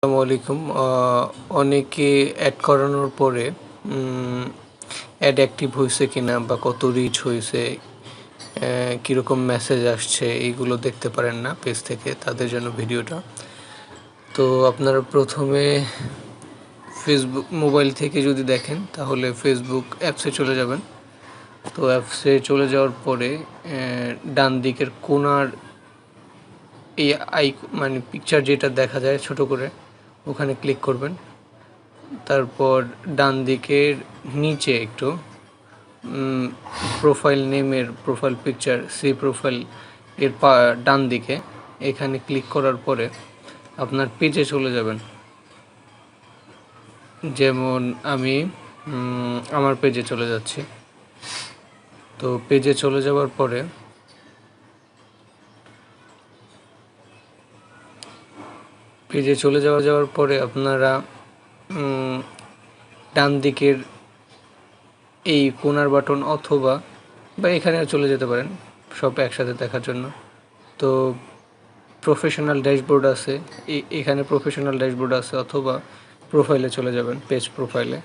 আসসালামু আলাইকুম। অনেকে অ্যাড করানোর পরে অ্যাড অ্যাক্টিভ হয়েছে কিনা বা কত রিচ হয়েছে, কীরকম মেসেজ আসছে এইগুলো দেখতে পারেন না পেজ থেকে, তাদের জন্য ভিডিওটা। তো আপনারা প্রথমে ফেসবুক মোবাইল থেকে যদি দেখেন তাহলে ফেসবুক অ্যাপসে চলে যাবেন। তো অ্যাপসে চলে যাওয়ার পরে ডান দিকের কোণার এই মানে পিকচার যেটা দেখা যায় ছোট করে, ওখানে ক্লিক করবেন। তারপর ডান দিকের নিচে একটু প্রোফাইল নেমের প্রোফাইল পিকচার প্রোফাইল এর ডান দিকে এখানে ক্লিক করার পরে আপনার পেজে চলে যাবেন। যেমন আমি আমার পেজে চলে যাচ্ছি। তো পেজে চলে যাওয়ার পরে আপনারা ডান দিকের এই কোণার বাটন অথবা এখানে চলে যেতে পারেন সব একসাথে দেখার জন্য। তো প্রফেশনাল ড্যাশবোর্ড আছে, এখানে প্রফেশনাল ড্যাশবোর্ড আছে, অথবা প্রোফাইলে চলে যাবেন, পেজ প্রোফাইলে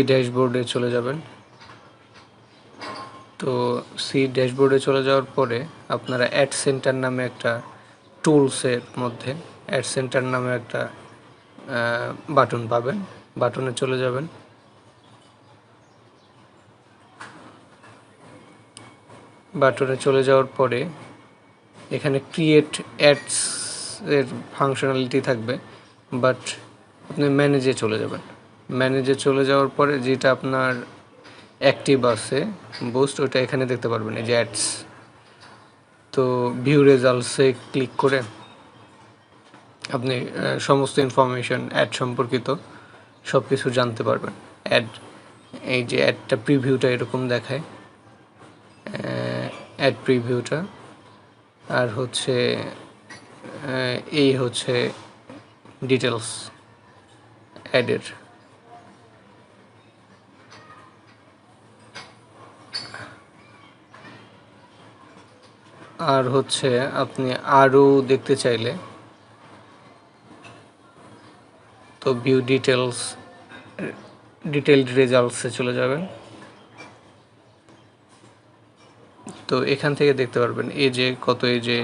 ড্যাশবোর্ডে চলে যাবেন। তো ড্যাশবোর্ডে চলে যাওয়ার পরে আপনারা অ্যাড সেন্টার নামে একটা টুলসের মধ্যে অ্যাড সেন্টার নামে একটা বাটন পাবেন। বাটনে চলে যাবেন। বাটনে চলে যাওয়ার পরে এখানে ক্রিয়েট অ্যাডস এর ফাংশনালিটি থাকবে, বাট আপনি ম্যানেজে চলে যাবেন। ম্যানেজে চলে যাওয়ার পরে যেটা আপনার অ্যাক্টিভ আছে বুস্ট, ওটা এখানে দেখতে পারবেন, এই যে অ্যাডস। তো ভিউ রেজাল্টসে ক্লিক করে আপনি সমস্ত ইনফরমেশন অ্যাড সম্পর্কিত সব কিছু জানতে পারবেন। এই যে অ্যাডটা প্রিভিউটা এরকম দেখায়, অ্যাড প্রিভিউটা। আর হচ্ছে এই হচ্ছে ডিটেলস অ্যাডের। আর হচ্ছে আপনি আরও দেখতে চাইলে তো ভিউ ডিটেলড রেজাল্টসে চলে যাবেন। তো এখান থেকে দেখতে পারবেন এই যে কত, এই যে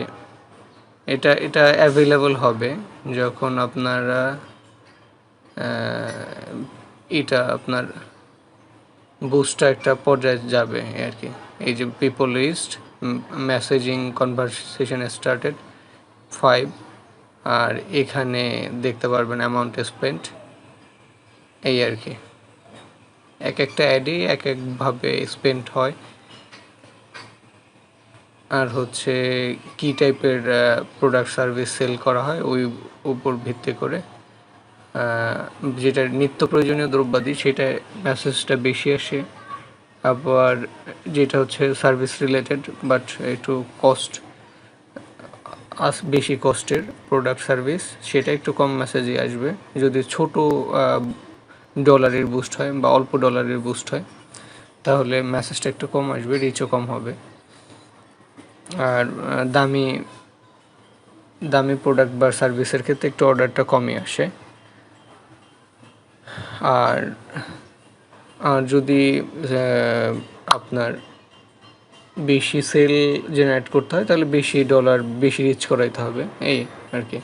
এটা অ্যাভেলেবল হবে যখন আপনারা এটা আপনার বুস্টটা একটা পর্যায়ে যাবে আর কি। এই যে people list, messaging conversation started 5, আর এখানে দেখতে পারবেন অ্যামাউন্ট স্পেন্ট, এই আর কি। এক একটা অ্যাডই এক একভাবে স্পেন্ট হয়। আর হচ্ছে কী টাইপের প্রোডাক্ট সার্ভিস সেল করা হয় ওই উপর ভিত্তি করে, যেটা নিত্য প্রয়োজনীয় দ্রব্যাদি সেটা মেসেজটা বেশি আসে। আবার যেটা হচ্ছে সার্ভিস রিলেটেড বাট একটু বেশি কস্টের প্রোডাক্ট সার্ভিস, সেটা একটু কম মেসেজে আসবে। যদি ছোট ডলারের বুস্ট হয় বা অল্প ডলারের বুস্ট হয় তাহলে মেসেজটা একটু কম আসবে, রিচও কম হবে। আর দামি প্রোডাক্ট বা সার্ভিসের ক্ষেত্রে একটু অর্ডারটা কমই আসে। আর যদি আপনার বেশি সেল জেনারেট করতে হয় তাহলে বেশি ডলার বেশি রিচ করাইতে হবে, এই আর কি।